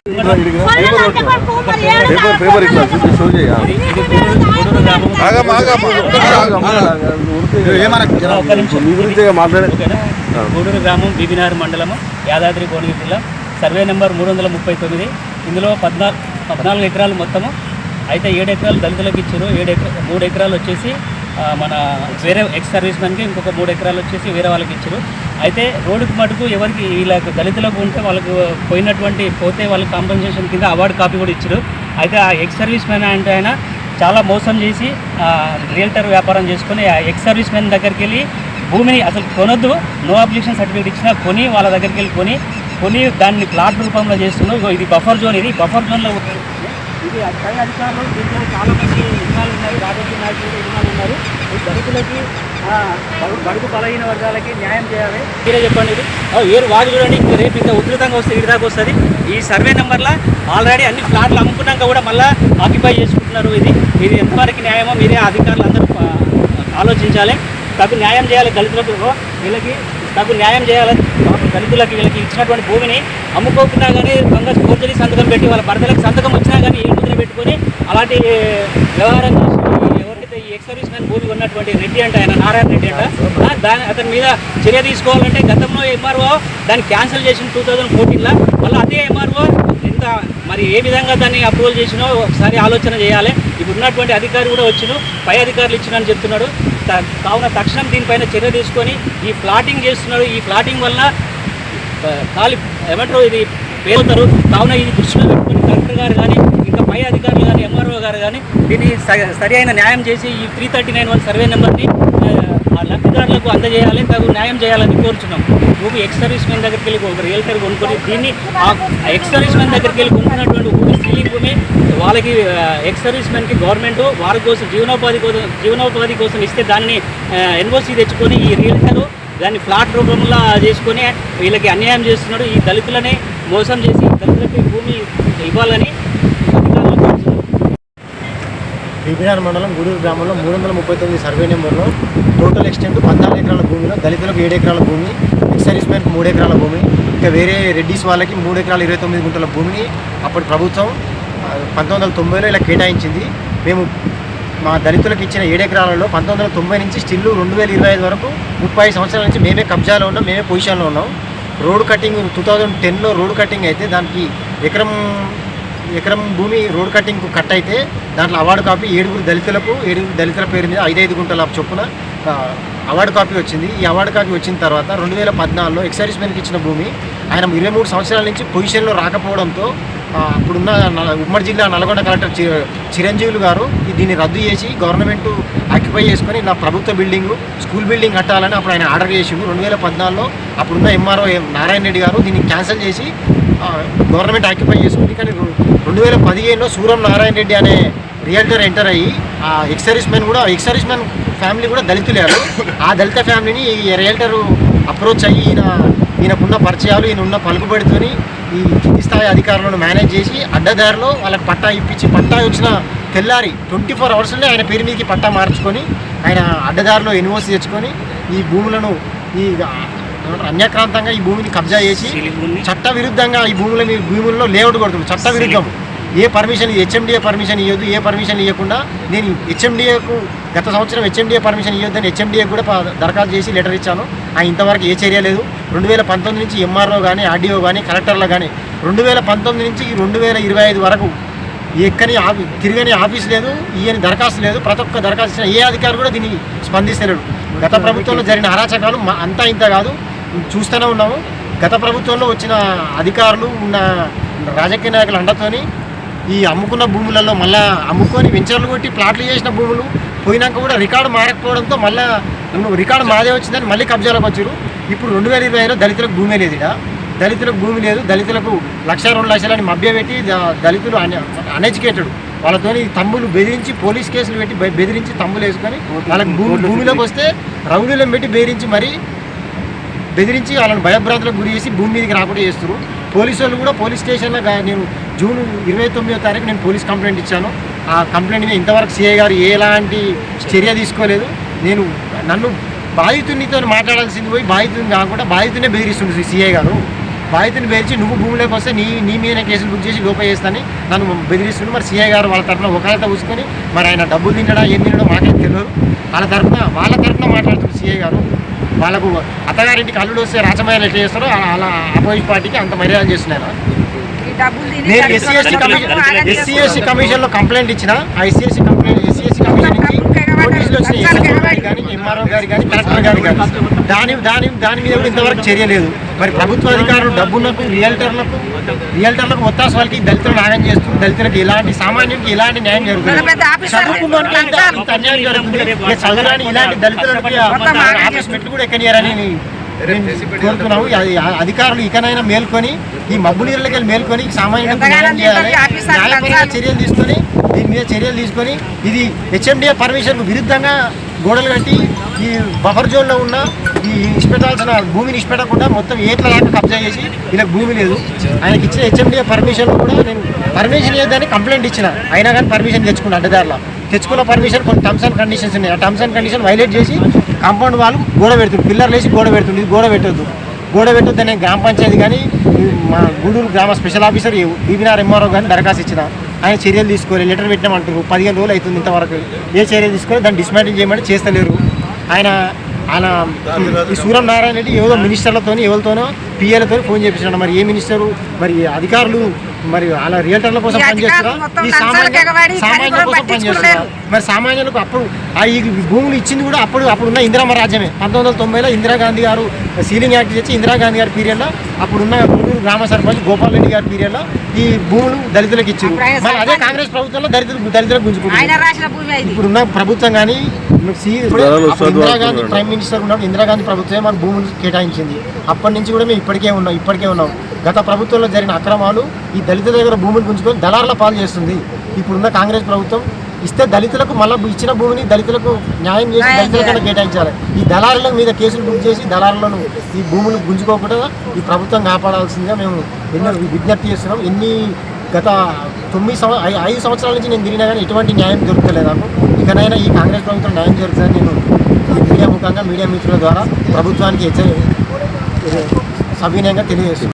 గూడూరు గ్రామం బీబీనార్ మండలము యాదాద్రి భువనగిరి జిల్లా సర్వే నెంబర్ 339. ఇందులో 14 ఎకరాలు మొత్తము. అయితే 7 ఎకరాలు దళితులకు ఇచ్చారు. 3 ఎకరాలు వచ్చేసి మన వేరే ఎక్స్ సర్వీస్ మ్యాన్కి, ఇంకొక 3 ఎకరాలు వచ్చేసి వేరే వాళ్ళకి ఇచ్చారు. అయితే రోడ్డుకు మటుకు ఎవరికి వీళ్ళకి దళితులకు ఉంటే వాళ్ళకు పోతే వాళ్ళకి కాంపెన్సేషన్ కింద అవార్డు కాపీ కూడా ఇచ్చారు. అయితే ఆ ఎక్స్ సర్వీస్ మ్యాన్ అంటే ఆయన చాలా మోసం చేసి రియల్టర్ వ్యాపారం చేసుకొని ఆ ఎక్స్ సర్వీస్ మ్యాన్ దగ్గరికి వెళ్ళి భూమిని అసలు కొనొద్దు, నో అబ్జెక్షన్ సర్టిఫికేట్ ఇచ్చినా కొని వాళ్ళ దగ్గరికి వెళ్ళి కొని దాన్ని ప్లాట్ రూపంలో చేస్తున్నారు. ఇది బఫర్ జోన్. ఇది బఫర్ జోన్లో ఇది పై అధికారులు దీంట్లో చాలామంది ఇన్వాల్వ్ ఉన్నారు. రాజకీయ నాయకులు ఇన్వాల్వ్ ఉన్నారు. ఈ దళితులకి బడుగు బలహీన వర్గాలకి న్యాయం చేయాలి. మీరే చెప్పండి. ఇది వాడు చూడండి, రేపు ఇంకా ఉధృతంగా వస్తే ఇటు దాకా వస్తుంది. ఈ సర్వే నెంబర్లో ఆల్రెడీ అన్ని ఫ్లాట్లు అమ్ముకున్నాక కూడా మళ్ళీ ఆక్యుపై చేసుకుంటున్నారు. ఇది ఎంతవరకు న్యాయమో మీరే అధికారులు అందరూ ఆలోచించాలి. తగు న్యాయం చేయాలి. దళితులకు వీళ్ళకి తగు న్యాయం చేయాలి. దళితులకి వీళ్ళకి ఇచ్చినటువంటి భూమిని అమ్ముకోకుండా కానీ ఫంగస్ ఫోర్జరీ సంతకం పెట్టి వాళ్ళ భర్తలకు సంతకం వచ్చినా కానీ ఏ ముద్ర పెట్టుకొని అలాంటి వ్యవహారం ఎవరైతే ఈ ఎక్స్ సర్వీస్ మ్యాన్ భూమి ఉన్నటువంటి రెడ్డి అంటే ఆయన నారాయణ రెడ్డి అంట అతని మీద చర్య తీసుకోవాలంటే గతంలో ఎంఆర్ఓ దాన్ని క్యాన్సిల్ చేసిన 2014లో మళ్ళీ అదే ఎంఆర్ఓ మరి ఏ విధంగా దాన్ని అప్రూవల్ చేసినో ఒకసారి ఆలోచన చేయాలి. ఇప్పుడు ఉన్నటువంటి అధికారి కూడా వచ్చిన పై అధికారులు ఇచ్చినని చెప్తున్నాడు. కావున తక్షణం దీనిపైన చర్య తీసుకొని ఈ ప్లాటింగ్ చేస్తున్నాడు. ఈ ప్లాటింగ్ వల్ల ఏమంటారు ఇది పేరుతారు. కావున ఇది దృష్టిలో పెట్టుకొని కలెక్టర్ గారు కానీ ఇంకా పై అధికారులు కానీ ఎంఆర్ఓ గారు కానీ దీన్ని సరి అయిన న్యాయం చేసి ఈ 339 సర్వే నెంబర్ని లబ్ధిదారులకు అందజేయాలి, తగు న్యాయం చేయాలని కోరుచున్నాం. భూమి ఎక్స్ సర్వీస్ మ్యాన్ దగ్గరికి వెళ్ళి ఒక రియల్టర్ కొనుక్కొని దీన్ని ఆ ఎక్స్ సర్వీస్ మ్యాన్ దగ్గరికి వెళ్ళి కొనుక్కున్నటువంటి భూమి సీలింగ్ భూమి వాళ్ళకి ఎక్స్ సర్వీస్ మ్యాన్కి గవర్నమెంట్ వారి కోసం జీవనోపాధి కోసం ఇస్తే దాన్ని ఎన్ఓసి తెచ్చుకొని ఈ రియల్టర్ దాన్ని ఫ్లాట్ రూపంలో చేసుకొని వీళ్ళకి అన్యాయం చేస్తున్నాడు. ఈ దళితులని మోసం చేసి దళితులకి భూమి ఇవ్వాలని అధికారులు కోరుతున్నారు. బీబీనార్ మండలం గూడూరు గ్రామంలో 339 సర్వే నెంబర్లో టోటల్ ఎక్స్టెంట్ 14 ఎకరాల భూమిలో దళితులకు 7 ఎకరాల భూమి, ఎక్స్ సర్వీస్ మ్యాన్కి 3 ఎకరాల భూమి, ఇంకా వేరే రెడ్డిస్ వాళ్ళకి 3 ఎకరాల 29 గుంటల భూమిని అప్పటి ప్రభుత్వం 1990లో ఇలా కేటాయించింది. మేము మా దళితులకు ఇచ్చిన 7 ఎకరాలలో 1990 నుంచి స్టిల్ 2025 వరకు 30 సంవత్సరాల నుంచి మేమే కబ్జాలో ఉన్నాం, మేమే పొజిషన్లో ఉన్నాం. రోడ్ కటింగ్ 2010లో రోడ్ కటింగ్ అయితే దానికి ఎకరం భూమి రోడ్ కటింగ్ కట్ అయితే దాంట్లో అవార్డు కాపీ 7 దళితుల పేరు మీద 5 గుంటల చొప్పున అవార్డు కాపీ వచ్చింది. ఈ అవార్డు కాపీ వచ్చిన తర్వాత 2014లో ఎక్స్ సర్వీస్ మ్యాన్కి ఇచ్చిన భూమి ఆయన 23 సంవత్సరాల నుంచి పొజిషన్లో రాకపోవడంతో అప్పుడున్న ఉమ్మడి జిల్లా నల్గొండ కలెక్టర్ చిరంజీవులు గారు దీన్ని రద్దు చేసి గవర్నమెంట్ ఆక్యుపై చేసుకొని ఇలా ప్రభుత్వ బిల్డింగు స్కూల్ బిల్డింగ్ కట్టాలని అప్పుడు ఆయన ఆర్డర్ చేసిండు. 2014లో అప్పుడున్న ఎంఆర్ఓ నారాయణ రెడ్డి గారు దీన్ని క్యాన్సిల్ చేసి గవర్నమెంట్ ఆక్యుపై చేసుకుంది. కానీ 2015లో సూరం నారాయణ రెడ్డి అనే రియల్టర్ ఎంటర్ అయ్యి ఆ ఎక్స్ సర్వీస్ మ్యాన్ ఫ్యామిలీ కూడా దళితులేరు. ఆ దళిత ఫ్యామిలీని ఈ రియల్టరు అప్రోచ్ అయ్యి ఈయనకున్న పరిచయాలు ఈయన పలుకుబడితోని ఈ కింది స్థాయి అధికారులను మేనేజ్ చేసి అడ్డదారిలో వాళ్ళకి పట్టా ఇప్పించి పట్టా వచ్చిన తెల్లారి 24 అవర్స్లోనే ఆయన పేరు మీదకి పట్టా మార్చుకొని ఆయన అడ్డదారిలో ఎన్ఓసి తెచ్చుకొని ఈ భూములను అన్యాక్రాంతంగా ఈ భూమిని కబ్జా చేసి చట్ట విరుద్ధంగా ఈ భూములలో లేఅవుట్ కొడుతుంది. చట్ట విరుద్ధం. ఏ పర్మిషన్ హెచ్ఎండిఏ పర్మిషన్ ఇవ్వద్దు. ఏ పర్మిషన్ ఇవ్వకుండా నేను హెచ్ఎండిఏకు గత సంవత్సరం హెచ్ఎండిఏ పర్మిషన్ ఇవ్వద్దని హెచ్ఎండిఏ కూడా దరఖాస్తు చేసి లెటర్ ఇచ్చాను. ఇంతవరకు ఏ చర్య లేదు. 2019 నుంచి ఎంఆర్ఓ కానీ ఆర్డీఓ కానీ కలెక్టర్లో కానీ 2019 నుంచి 2025 వరకు తిరగని ఆఫీస్ లేదు, ఈయన దరఖాస్తు లేదు. ప్రతి ఒక్క దరఖాస్తు ఇచ్చిన ఏ అధికారి కూడా దీన్ని స్పందిస్తలేడు. గత ప్రభుత్వంలో జరిగిన అరాచకాలు అంతా ఇంత కాదు, చూస్తూనే ఉన్నాము. గత ప్రభుత్వంలో వచ్చిన అధికారులు ఉన్న రాజకీయ నాయకుల అండతోని ఈ అమ్ముకున్న భూములలో మళ్ళీ అమ్ముకొని వెంచర్లు కొట్టి ప్లాట్లు చేసిన భూములు పోయినాక కూడా రికార్డు మారకపోవడంతో మళ్ళీ రికార్డు మాదే వచ్చిందని మళ్ళీ కబ్జాలకు వచ్చారు. ఇప్పుడు 2025లో దళితులకు భూమి లేదు. దళితులకు భూమి లేదు. దళితులకు 1,00,000, 2 లక్షలని మభ్యపెట్టి దళితులు అన్ఎడ్యుకేటెడ్ వాళ్ళతోని తమ్ములు బెదిరించి పోలీస్ కేసులు పెట్టి బెదిరించి తమ్ములు వేసుకొని వాళ్ళకి భూమిలోకి వస్తే రౌడీలను పెట్టి బెదిరించి వాళ్ళని భయభ్రాంతులకు గురి చేసి భూమి మీదకి రాకుండా చేస్తారు. పోలీసు వాళ్ళు కూడా పోలీస్ స్టేషన్లో నేను జూన్ 29వ తారీఖు నేను పోలీస్ కంప్లైంట్ ఇచ్చాను. ఆ కంప్లైంట్ మీద ఇంతవరకు సిఐ గారు ఎలాంటి చర్య తీసుకోలేదు. నన్ను బాధితునితో మాట్లాడాల్సింది పోయి బాధితుని కాకుండా బాధితునే బెదిరిస్తుంది సిఐ గారు. బాధితుని పేర్చి నువ్వు భూమిలోకి వస్తే నీ మీద కేసులు బుక్ చేసి లోపల చేస్తానని నన్ను బెదిరిస్తుండే. మరి సీఐ గారు వాళ్ళ తరఫున ఒకళ్ళతో కూసుకొని మరి ఆయన డబ్బులు తింటాడా ఏం తినడో మాకేం తెలియదు. వాళ్ళ తరఫున మాట్లాడుతుంది సీఐ గారు. వాళ్ళకు అత్తగారింటికి అల్లుడు వస్తే రాజమయ్యలు ఎట్లా చేస్తారో అలా అపోజిట్ పార్టీకి అంత మర్యాద చేస్తున్నారు. నేను ఎస్సీ ఎస్టీ కమిషన్లో కంప్లైంట్ ఇచ్చిన. ఆ ఎస్సీ ఎస్టీ కమిషన్ నుంచి నోటీసులు వచ్చిన ఎస్సీ గారి కానీ ఎంఆర్ఓ గారి కానీ కలెక్టర్ గారి కానీ దాని మీద కూడా ఇంతవరకు చర్య లేదు. మరి ప్రభుత్వ అధికారులు డబ్బులకు రియల్టర్లకు ఒత్తాసు వాళ్ళకి దళితులు నాగం చేస్తూ దళితులకు ఎలాంటి సామాన్యునికి ఎలాంటి న్యాయం జరుగుతుంది? చదువుకున్నోనికి ఇంత అన్యాయం జరుగుతుంది. చదువురాని ఇలాంటి దళితులకి ఆఫీస్ మెట్లు కూడా ఎక్కనియారని కోరుతున్నాము. అధికారులు ఇకనైనా మేల్కొని ఈ మబ్బు నీళ్ళకి వెళ్ళి మేల్కొని సామాన్యులకు న్యాయం చేయాలి. న్యాయపరంగా దీని మీద చర్యలు తీసుకొని ఇది హెచ్ఎండిఏ పర్మిషన్కు విరుద్ధంగా గోడలు కట్టి ఈ బఫర్ జోన్లో ఉన్న ఈ ఇష్టపెట్టాల్సిన భూమిని ఇష్టపెట్టకుండా మొత్తం ఏట్ల దాకా కబ్జా చేసి వీళ్ళకి భూమి లేదు. ఆయనకి ఇచ్చిన హెచ్ఎండిఏ పర్మిషన్ కూడా నేను పర్మిషన్ ఇవ్వదని కంప్లైంట్ ఇచ్చిన. అయినా కానీ పర్మిషన్ తెచ్చుకున్నా. అడ్డదారిలో తెచ్చుకున్న పర్మిషన్ కొన్ని టర్మ్స్ అండ్ కండిషన్స్ ఉన్నాయి. ఆ టర్మ్స్ అండ్ కండిషన్ వైలేట్ చేసి కాంపౌండ్ వాళ్ళు గోడ పెడుతుంది, పిల్లర్లు వేసి గోడ పెడుతుంది. ఇది గోడ పెట్టొద్దు అనే గ్రామ పంచాయతీ కానీ మా గూడూరు గ్రామ స్పెషల్ ఆఫీసర్ బీబీఆర్ ఎంఆర్ఓ కానీ దరఖాస్తు ఇచ్చిన. ఆయన చర్యలు తీసుకోవాలి. లెటర్ పెట్టినామంటారు. 15 రోజులు అవుతుంది ఇంతవరకు. ఏ చర్యలు తీసుకొని దాన్ని డిస్మాంటిల్ చేయమంటే చేస్తలేరు. ఆయన ఈ సూరం నారాయణ రెడ్డి ఏదో మినిస్టర్లతో ఎవరితోనో పిఏలతో ఫోన్ చేపించాడు. మరి ఏ మినిస్టరు మరి అధికారులు మరి అలా రియల్టర్ల కోసం పనిచేస్తున్నారు, ఈ సామాన్యుల కోసం పనిచేస్తున్నారు. మరి సామాన్యులకు అప్పుడు ఈ భూములు ఇచ్చింది కూడా అప్పుడున్న ఇందిరమ్మ రాజ్యమే. 1990లో ఇందిరాగాంధీ గారు సీలింగ్ యాక్ట్ చేసి ఇందిరాగాంధీ గారి పీరియడ్లో అప్పుడున్న గూడూరు గ్రామ సర్పంచ్ గోపాల్ రెడ్డి గారి పీరియడ్లో ఈ భూములు దళితులకు ఇచ్చారు. మరి అదే కాంగ్రెస్ ప్రభుత్వంలో దళితులకు గుంజుకుంటారు. ఇప్పుడున్న ప్రభుత్వం కానీ ఇందిరాగాంధీ ప్రైమ్ మినిస్టర్ ఉన్నప్పుడు ఇందిరాగాంధీ ప్రభుత్వమే మాకు భూములు కేటాయించింది. అప్పటి నుంచి కూడా మేము ఇప్పటికే ఉన్నాం. గత ప్రభుత్వంలో జరిగిన అక్రమాలు ఈ దళితుల దగ్గర భూములు గుంజుకొని దళారుల పాలు చేస్తుంది. ఇప్పుడున్న కాంగ్రెస్ ప్రభుత్వం ఇస్తే దళితులకు మళ్ళీ ఇచ్చిన భూమిని దళితులకు న్యాయం చేసి దళితులకన్నా కేటాయించాలి. ఈ దళారుల మీద కేసులు బుక్ చేసి దళారులను ఈ భూములు గుంజుకోకుండా ఈ ప్రభుత్వం కాపాడాల్సిందిగా మేము ఎన్నో విజ్ఞప్తి చేస్తున్నాం. గత 5 సంవత్సరాల నుంచి నేను తిరిగినా కానీ ఎటువంటి న్యాయం దొరకలేదు నాకు. ఇకనైనా ఈ కాంగ్రెస్ ప్రభుత్వం న్యాయం జరుగుతుందని నేను ఈ మీడియా ముఖంగా మీడియా మిత్రుల ద్వారా ప్రభుత్వానికి సవినయంగా తెలియజేస్తున్నాను.